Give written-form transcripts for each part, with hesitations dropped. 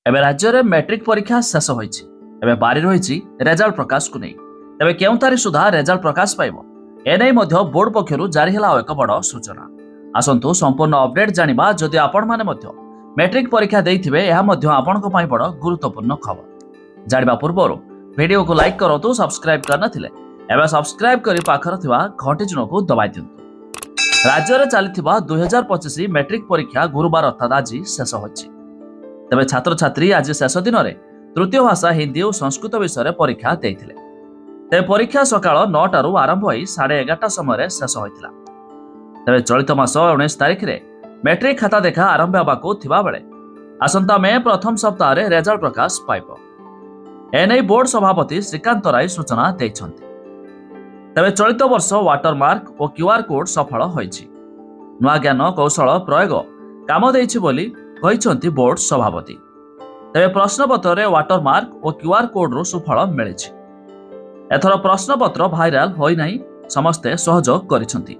एबे राज्य में मैट्रिक परीक्षा शेष होईछि। एबे बारी रही रेजल्ट प्रकाश को नहीं। तेबे केउं तारीख सुधा रेजल्ट प्रकाश पाइबो एने मध्य बोर्ड पक्षरु जारी होला एक बड़ सूचना। आसंतु संपूर्ण अपडेट जानिबा जदि आपण माने मध्य मैट्रिक परीक्षा देइथिबे एहा मध्य आपणको पई बड़ गुरुत्वपूर्ण खबर। जानिबा पूर्वरु वीडियो को लाइक करतु, सब्सक्राइब करना थिले एबे सब्सक्राइब करी पाखर थिबा घंटी चिन्ह को दबाइ दियंतु। राज्य रे चलिथिबा 2025 मैट्रिक परीक्षा गुरुवार अर्थात आज शेष होईछि। तेबे छात्र छात्री आज शेष दिन में तृतीय भाषा हिंदी और संस्कृत विषय परीक्षा देइथिले। तेबे परीक्षा सकाळ 9 आरंभ होई 11:30 समय शेष होइतिला। तेबे चलित मास 19 तारिख रे मैट्रिक खाता देखा आरंभ होबाकू थिबा बेले आसंता मे प्रथम सप्ताह रे रिजल्ट प्रकाश पाइबो। एनै बोर्ड सभापति श्रीकांत राय सूचना दैछन्ति। तेबे चलित वर्ष वाटरमार्क और क्यूआर कोड सफल होइछि। नुआ ज्ञान कौशल प्रयोग काम दैछि बोली कहिसंति बोर्ड सभापति। तेबे प्रश्नपत्र रे वाटरमार्क और क्यूआर कोड रो सुफल मिलिछि। एथर प्रश्नपत्र भाइराल होई नाही, समस्ते सहयोग करिसंति।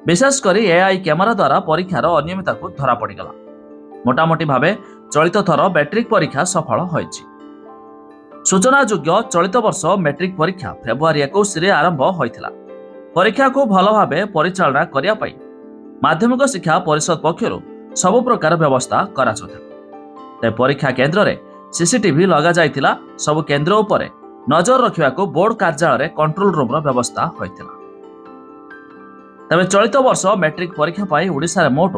विशेष करी एआई कैमेरा द्वारा परीक्षार अनियमितता को धरा पड़ीगला। मोटामोटी भावे चलित थर मैट्रिक परीक्षा सफल होइछि। सूचनायोग्य चलित वर्ष मैट्रिक परीक्षा फेब्रुआरी 21 रे आरंभ होइतिला। परीक्षा को भल भावे परिचालना करिया पई माध्यमिक शिक्षा परिषद पक्षरु सबु प्रकार व्यवस्था करा ते परीक्षा केन्द्र रे सीसीटीवी लगा जाइतिला। सबु केन्द्र उपरे नजर रखिबा को बोर्ड कार्यालय रे कंट्रोल रूम रो व्यवस्था होइतिला। तबे चलित वर्ष मैट्रिक परीक्षा पाई ओडिसा रे मोट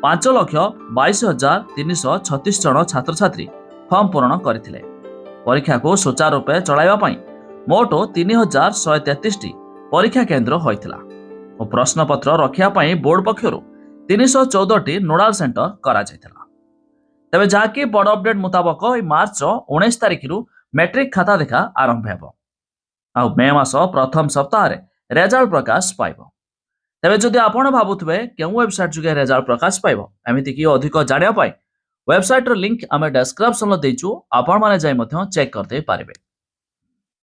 5,22,336 जन छात्र छात्री फॉर्म पूरण करथिले। परीक्षा को सुचारू रूपे चलाइबा पई मोट 3,133 टी परीक्षा केन्द्र होइतिला और प्रश्नपत्र रखिया पई बोर्ड पक्षरु 314 टी नोडाल सेंटर करा जायतिला। तबे जाकी बड़ अपडेट मुताबक मार्च 19 तारिख रु मैट्रिक खाता देखा आरंभ हेबो आ मे मास प्रथम सप्ताह रे रिजल्ट प्रकाश पाइबो। तबे जदि आपण भाबुथबे केउ वेबसाइट जुगे रिजल्ट प्रकाश पाइबो एमिति की अधिक जानिया पाई वेबसाइट रो लिंक आमे डिस्क्रिप्शन लो देइछु, आपण माने जाई मथो चेक करते पारिबे।